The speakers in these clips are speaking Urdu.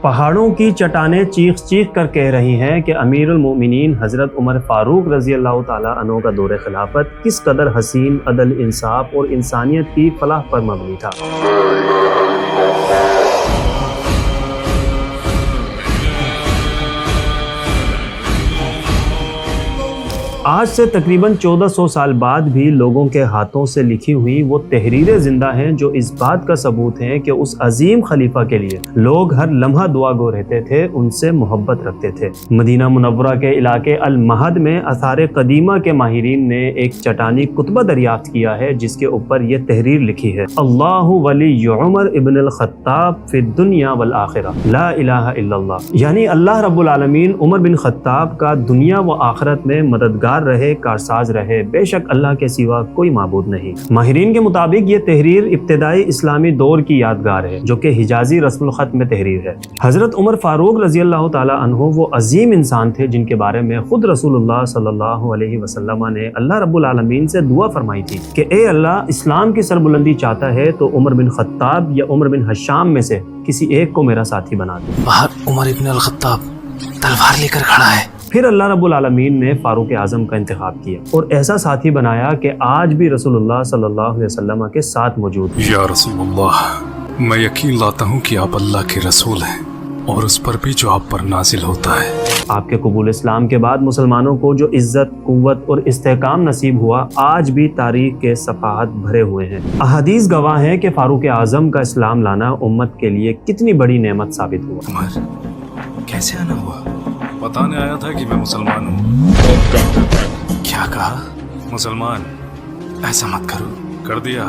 پہاڑوں کی چٹانیں چیخ چیخ کر کہہ رہی ہیں کہ امیر المومنین حضرت عمر فاروق رضی اللہ تعالیٰ عنہ کا دور خلافت کس قدر حسین، عدل، انصاف اور انسانیت کی فلاح پر مبنی تھا۔ آج سے تقریباً 1400 سال بعد بھی لوگوں کے ہاتھوں سے لکھی ہوئی وہ تحریریں زندہ ہیں جو اس بات کا ثبوت ہیں کہ اس عظیم خلیفہ کے لیے لوگ ہر لمحہ دعا گو رہتے تھے، ان سے محبت رکھتے تھے۔ مدینہ منورہ کے علاقے المہد میں آثار قدیمہ کے ماہرین نے ایک چٹانی کتبہ دریافت کیا ہے جس کے اوپر یہ تحریر لکھی ہے: اللہ ولی عمر ابن الخطاب فی الدنیا والآخرہ لا الہ الا اللہ، یعنی اللہ رب العالمین عمر بن خطاب کا دنیا و آخرت میں مددگار رہے، کارساز رہے، بے شک اللہ کے سوا کوئی معبود نہیں۔ ماہرین کے مطابق یہ تحریر ابتدائی اسلامی دور کی یادگار ہے جو کہ حجازی رسم الخط میں تحریر ہے۔ حضرت عمر فاروق رضی اللہ تعالیٰ عنہ وہ عظیم انسان تھے جن کے بارے میں خود رسول اللہ صلی اللہ علیہ وسلم نے اللہ رب العالمین سے دعا فرمائی تھی کہ اے اللہ، اسلام کی سربلندی چاہتا ہے تو عمر بن خطاب یا عمر بن حشام میں سے کسی ایک کو میرا ساتھی بنا دے۔ باہر عمر ابن الخطاب تلوار لے کر کھڑا ہے۔ پھر اللہ رب العالمین نے فاروق اعظم کا انتخاب کیا اور ایسا ساتھی بنایا کہ آج بھی رسول اللہ صلی اللہ علیہ وسلم کے ساتھ موجود ہے۔ یا رسول اللہ، میں یقین لاتا ہوں کہ آپ اللہ کے رسول ہیں اور اس پر بھی جو آپ پر نازل ہوتا ہے۔ آپ کے قبول اسلام کے بعد مسلمانوں کو جو عزت، قوت اور استحکام نصیب ہوا آج بھی تاریخ کے صفحات بھرے ہوئے ہیں۔ احادیث گواہ ہیں کہ فاروق اعظم کا اسلام لانا امت کے لیے کتنی بڑی نعمت ثابت ہوا۔ عمر کیسے آنا ہوا؟ بتانے آیا تھا کہ میں مسلمان ہوں۔ کیا کہا؟ مسلمان ایسا مت کرو۔ کر دیا۔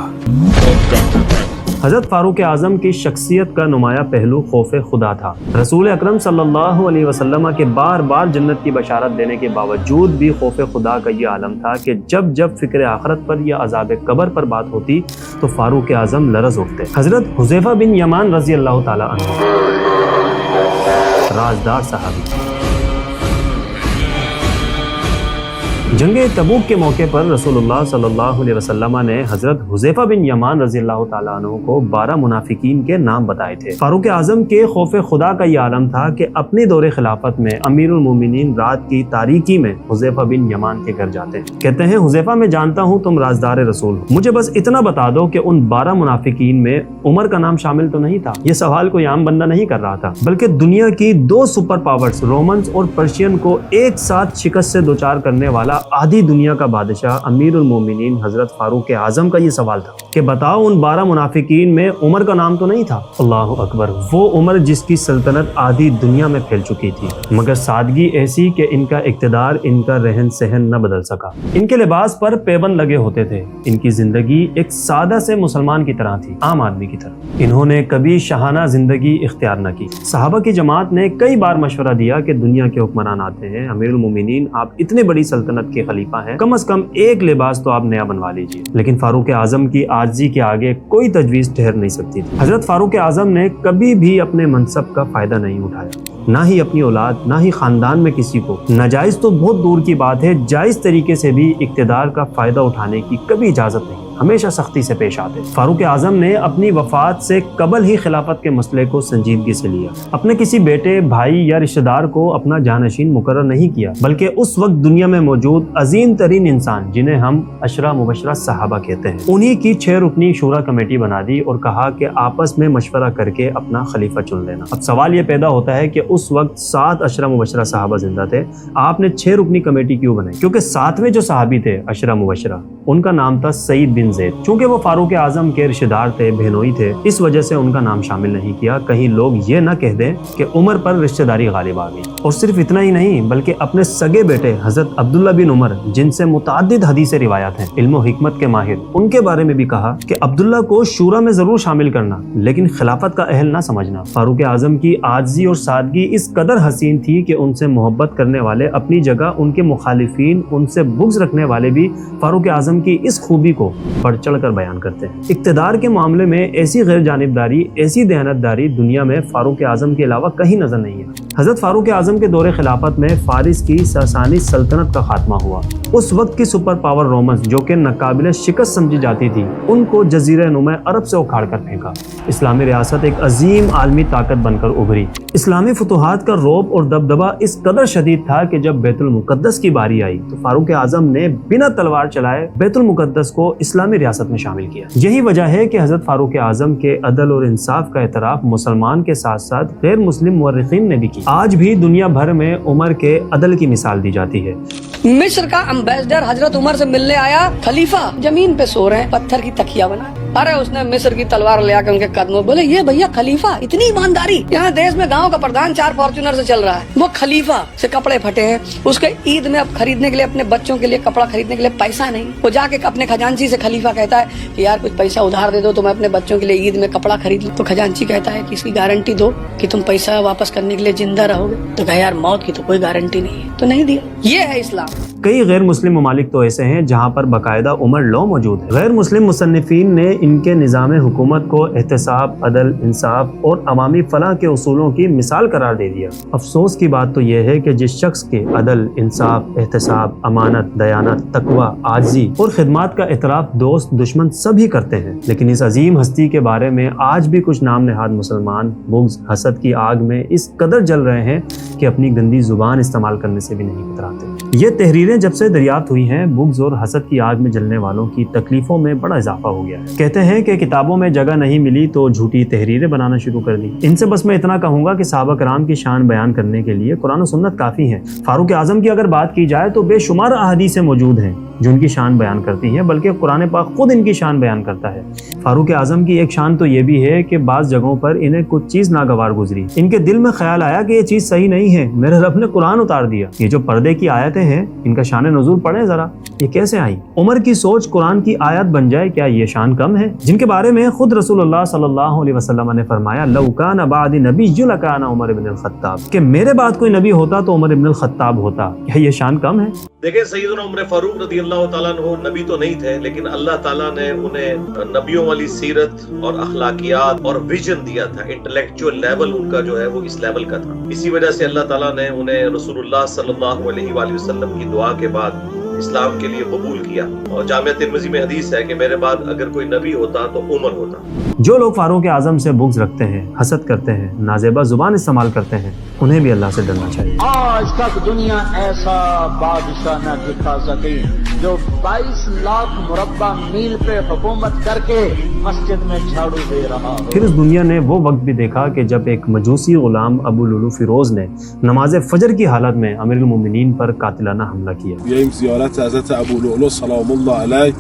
حضرت فاروق اعظم کی شخصیت کا نمایاں پہلو خوف خدا تھا۔ رسول اکرم صلی اللہ علیہ وسلم کے بار بار جنت کی بشارت دینے کے باوجود بھی خوف خدا کا یہ عالم تھا کہ جب جب فکر آخرت پر یا عذاب قبر پر بات ہوتی تو فاروق اعظم لرز اٹھتے۔ حضرت حذیفہ بن یمان رضی اللہ تعالیٰ عنہ، رازدار صحابی، جنگ تبوک کے موقع پر رسول اللہ صلی اللہ علیہ وسلم نے حضرت حذیفہ بن یمان رضی اللہ تعالیٰ عنہ کو 12 منافقین کے نام بتائے تھے۔ فاروق اعظم کے خوف خدا کا یہ عالم تھا کہ اپنی دور خلافت میں امیر المومنین رات کی تاریکی میں حذیفہ بن یمان کے گھر جاتے ہیں۔ کہتے ہیں حذیفہ، میں جانتا ہوں تم رازدار رسول ہو، مجھے بس اتنا بتا دو کہ ان 12 منافقین میں عمر کا نام شامل تو نہیں تھا؟ یہ سوال کوئی عام بندہ نہیں کر رہا تھا، بلکہ دنیا کی 2 سپر پاورز رومنز اور پرشین کو ایک ساتھ شکست سے دوچار کرنے والا آدھی دنیا کا بادشاہ امیر المومنین حضرت فاروق اعظم کا یہ سوال تھا کہ بتاؤ ان 12 منافقین میں عمر کا نام تو نہیں تھا؟ اللہ اکبر! وہ عمر جس کی سلطنت آدھی دنیا میں پھیل چکی تھی، مگر سادگی ایسی کہ ان کا اقتدار ان کا رہن سہن نہ بدل سکا۔ ان کے لباس پر پیبند لگے ہوتے تھے، ان کی زندگی ایک سادہ سے مسلمان کی طرح تھی، عام آدمی کی طرح۔ انہوں نے کبھی شاہانہ زندگی اختیار نہ کی۔ صحابہ کی جماعت نے کئی بار مشورہ دیا کہ دنیا کے حکمران آتے ہیں، امیر المومنین آپ اتنے بڑی سلطنت کے خلیفہ ہیں، کم از کم ایک لباس تو آپ نیا بنوا لیجیے، لیکن فاروق اعظم کی عاجزی کے آگے کوئی تجویز ٹھہر نہیں سکتی تھی۔ حضرت فاروق اعظم نے کبھی بھی اپنے منصب کا فائدہ نہیں اٹھایا، نہ ہی اپنی اولاد، نہ ہی خاندان میں کسی کو، ناجائز تو بہت دور کی بات ہے، جائز طریقے سے بھی اقتدار کا فائدہ اٹھانے کی کبھی اجازت نہیں، ہمیشہ سختی سے پیش آتے۔ فاروق اعظم نے اپنی وفات سے قبل ہی خلافت کے مسئلے کو سنجیدگی سے لیا، اپنے کسی بیٹے، بھائی یا رشتہ دار کو اپنا جانشین مقرر نہیں کیا، بلکہ اس وقت دنیا میں موجود عظیم ترین انسان جنہیں ہم عشرہ مبشرہ صحابہ کہتے ہیں، انہی کی 6 رکنی شورا کمیٹی بنا دی اور کہا کہ آپس میں مشورہ کر کے اپنا خلیفہ چن لینا۔ اب سوال یہ پیدا ہوتا ہے کہ اس وقت 7 عشرہ مبشرہ صحابہ زندہ تھے، آپ نے 6 رکنی کمیٹی کیوں بنائی؟ کیونکہ 7ویں جو صحابی تھے عشرہ مبشرہ، ان کا نام تھا سعید بن زید۔ چونکہ وہ فاروق اعظم کے رشتہ دار تھے، بہنوئی تھے، اس وجہ سے ان کا نام شامل نہیں کیا، کہیں لوگ یہ نہ کہہ دیں کہ عمر پر رشتہ داری غالب آ گئی۔ اور صرف اتنا ہی نہیں بلکہ اپنے سگے بیٹے حضرت عبداللہ بن عمر، جن سے متعدد حدیث روایات ہیں، علم و حکمت کے ماہر، ان کے بارے میں بھی کہا کہ عبداللہ کو شورا میں ضرور شامل کرنا لیکن خلافت کا اہل نہ سمجھنا۔ فاروق اعظم کی عاجزی اور سادگی اس قدر حسین تھی کہ ان سے محبت کرنے والے اپنی جگہ، ان کے مخالفین، ان سے بغض رکھنے والے بھی فاروق اعظم کی اس خوبی کو بڑھ چڑھ کر بیان کرتے ہیں۔ اقتدار کے معاملے میں ایسی غیر جانبداری، ایسی دیانتداری دنیا میں فاروق اعظم کے علاوہ کہیں نظر نہیں ہے۔ حضرت فاروق اعظم کے دور خلافت میں فارس کی ساسانی سلطنت کا خاتمہ ہوا۔ اس وقت کی سپر پاور رومنز جو کہ ناقابل شکست سمجھی جاتی تھی، ان کو جزیرہ نما عرب سے اکھاڑ کر پھینکا۔ اسلامی ریاست ایک عظیم عالمی طاقت بن کر ابھری۔ اسلامی فتوحات کا رعب اور دبدبہ اس قدر شدید تھا کہ جب بیت المقدس کی باری آئی تو فاروق اعظم نے بنا تلوار چلائے بیت المقدس کو اسلامی ریاست میں شامل کیا۔ یہی وجہ ہے کہ حضرت فاروق اعظم کے عدل اور انصاف کا اعتراف مسلمان کے ساتھ ساتھ غیر مسلم مورخین نے بھی کی۔ آج بھی دنیا بھر میں عمر کے عدل کی مثال دی جاتی ہے۔ مصر کا امبیسڈر حضرت عمر سے ملنے آیا، خلیفہ زمین پہ سو رہے ہیں، پتھر کی تکیا بنا۔ ارے اس نے مصر کی تلوار لے آ کے ان کے قدموں، بولے یہ بھیا خلیفہ، اتنی ایمانداری، یہاں دیش میں گاؤں کا پردھان 4 فارچونر سے چل رہا ہے، وہ خلیفہ سے کپڑے پھٹے ہیں، اس کے عید میں اب خریدنے کے لیے اپنے بچوں کے لیے کپڑا خریدنے کے لیے پیسہ نہیں، وہ جا کے اپنے خزانچی سے خلیفہ کہتا ہے کہ یار کچھ پیسہ ادھار دے دو تو میں اپنے بچوں کے لیے عید میں کپڑا خرید لوں۔ تو خزانچی کہتا ہے کہ اس کی گارنٹی دو کہ تم پیسہ واپس کرنے کے لیے زندہ رہو گے۔ تو کہا یار موت کی تو کوئی گارنٹی نہیں ہے، تو نہیں دیا۔ یہ ہے اسلام۔ کئی غیر مسلم ممالک تو ایسے ہیں جہاں پر باقاعدہ عمر لاء موجود ہے۔ غیر مسلم مصنفین نے ان کے نظام حکومت کو احتساب، عدل، انصاف اور عوامی فلاح کے اصولوں کی مثال قرار دے دیا۔ افسوس کی بات تو یہ ہے کہ جس شخص کے عدل، انصاف، احتساب، امانت، دیانت، تقوی، عاجزی اور خدمات کا اعتراف دوست دشمن سبھی کرتے ہیں، لیکن اس عظیم ہستی کے بارے میں آج بھی کچھ نام نہاد مسلمان بغض، حسد کی آگ میں اس قدر جل رہے ہیں کہ اپنی گندی زبان استعمال کرنے سے بھی نہیں کتراتے۔ یہ تحریریں جب سے دریافت ہوئی ہیں، بغض اور حسد کی آگ میں جلنے والوں کی تکلیفوں میں بڑا اضافہ ہو گیا ہے۔ کہتے ہیں کہ کتابوں میں جگہ نہیں ملی تو جھوٹی تحریریں بنانا شروع کر دی۔ ان سے بس میں اتنا کہوں گا کہ صحابہ کرام کی شان بیان کرنے کے لیے قرآن و سنت کافی ہیں۔ فاروق اعظم کی اگر بات کی جائے تو بے شمار احادیثیں موجود ہیں جو ان کی شان بیان کرتی ہیں، بلکہ قرآن پاک خود ان کی شان بیان کرتا ہے۔ فاروق اعظم کی ایک شان تو یہ بھی ہے کہ بعض جگہوں پر انہیں کچھ چیز ناگوار گزری، ان کے دل میں خیال آیا کہ یہ چیز صحیح نہیں ہے، میرے رب نے قرآن اتار دیا۔ یہ جو پردے کی آیتیں ہیں ان کا شان نزول پڑھیں ذرا، یہ کیسے آئی؟ عمر کی سوچ قرآن کی آیت بن جائے، کیا یہ شان کم ہے؟ جن کے بارے میں خود رسول اللہ صلی اللہ علیہ وسلم نے فرمایا لو کان بعدی نبی لکان عمر بن الخطاب، کہ میرے بعد کوئی نبی ہوتا تو عمر بن الخطاب ہوتا۔ کیا یہ شان کم ہے؟ دیکھیں سیدنا عمر فاروق رضی اللہ تعالیٰ عنہ نبی تو نہیں تھے، لیکن اللہ تعالیٰ نے انہیں نبیوں والی سیرت اور اخلاقیات اور ویژن دیا تھا۔ انٹلیکچوئل لیول ان کا جو ہے وہ اس لیول کا تھا، اسی وجہ سے اللہ تعالیٰ نے انہیں رسول اللہ صلی اللہ علیہ وآلہ وسلم کی دعا کے بعد اسلام کے لیے قبول کیا۔ اور جامعہ ترمذی میں حدیث ہے کہ میرے بعد اگر کوئی نبی ہوتا تو عمر ہوتا۔ جو لوگ فاروق اعظم سے بغض رکھتے ہیں، حسد کرتے ہیں، نازیبا زبان استعمال کرتے ہیں، انہیں بھی اللہ سے ڈرنا چاہیے۔ آج تک دنیا ایسا بادشاہ نہ دکھا سکی جو 22 لاکھ مربع میل پہ حکومت کر کے مسجد میں جھاڑو دے رہا ہو۔ پھر اس دنیا نے وہ وقت بھی دیکھا کہ جب ایک مجوسی غلام ابو لولو فیروز نے نماز فجر کی حالت میں امیر المومنین پر قاتلانہ حملہ کیا۔ بیاییم زیارت حضرت ابو لولو سلام الله علیه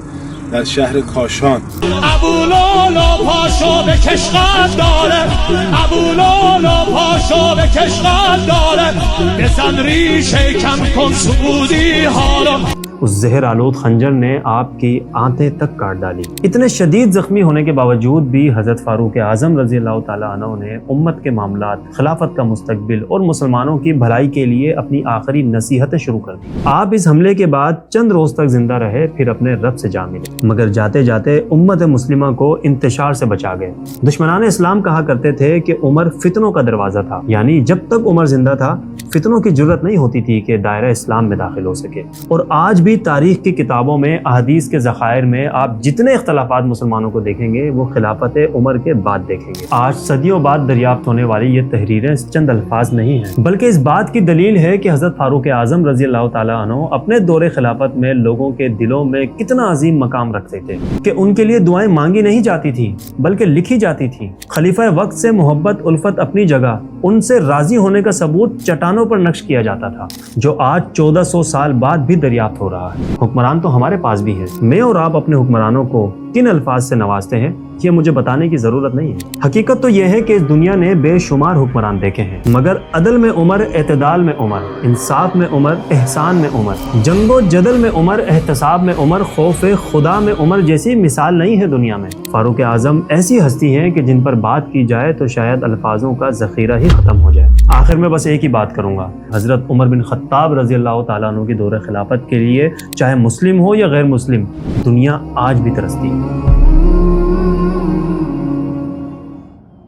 در شهر کاشان. ابو لولو پاشو به کشغل داره، ابو لولو پاشو به کشغل داره، بزن ریشه کم کن سعودی حالا۔ اس زہر آلود خنجر نے آپ کی آنتیں تک کاٹ ڈالی۔ اتنے شدید زخمی ہونے کے باوجود بھی حضرت فاروق اعظم رضی اللہ تعالیٰ عنہ نے امت کے معاملات، خلافت کا مستقبل اور مسلمانوں کی بھلائی کے لیے اپنی آخری نصیحتیں شروع کر دی۔ آپ اس حملے کے بعد چند روز تک زندہ رہے، پھر اپنے رب سے جا ملے، مگر جاتے جاتے امت مسلمہ کو انتشار سے بچا گئے۔ دشمنان اسلام کہا کرتے تھے کہ عمر فتنوں کا دروازہ تھا، یعنی جب تک عمر زندہ تھا فتنوں کی جرت نہیں ہوتی تھی کہ دائرہ اسلام میں داخل ہو سکے۔ اور آج بھی تاریخ کی کتابوں میں، احادیث کے ذخائر میں آپ جتنے اختلافات مسلمانوں کو دیکھیں گے وہ خلافت عمر کے بعد دیکھیں گے۔ آج صدیوں بعد دریافت ہونے والی یہ تحریریں چند الفاظ نہیں ہیں، بلکہ اس بات کی دلیل ہے کہ حضرت فاروق اعظم رضی اللہ تعالیٰ عنہ اپنے دور خلافت میں لوگوں کے دلوں میں کتنا عظیم مقام رکھتے تھے کہ ان کے لیے دعائیں مانگی نہیں جاتی تھی بلکہ لکھی جاتی تھی۔ خلیفہ وقت سے محبت الفت اپنی جگہ، ان سے راضی ہونے کا ثبوت چٹانوں پر نقش کیا جاتا تھا، جو آج 1400 سال بعد بھی دریافت ہو رہا ہے۔ حکمران تو ہمارے پاس بھی ہیں، میں اور آپ اپنے حکمرانوں کو کن الفاظ سے نوازتے ہیں یہ مجھے بتانے کی ضرورت نہیں ہے۔ حقیقت تو یہ ہے کہ اس دنیا نے بے شمار حکمران دیکھے ہیں، مگر عدل میں عمر، اعتدال میں عمر، انصاف میں عمر، احسان میں عمر، جنگ و جدل میں عمر، احتساب میں عمر، خوف خدا میں عمر جیسی مثال نہیں ہے دنیا میں۔ فاروق اعظم ایسی ہستی ہیں کہ جن پر بات کی جائے تو شاید الفاظوں کا ذخیرہ ہی ختم ہو جائے۔ آخر میں بس ایک ہی بات کروں گا، حضرت عمر بن خطاب رضی اللہ تعالیٰ عنہ کی دور خلافت کے لیے چاہے مسلم ہو یا غیر مسلم، دنیا آج بھی ترستی ہے۔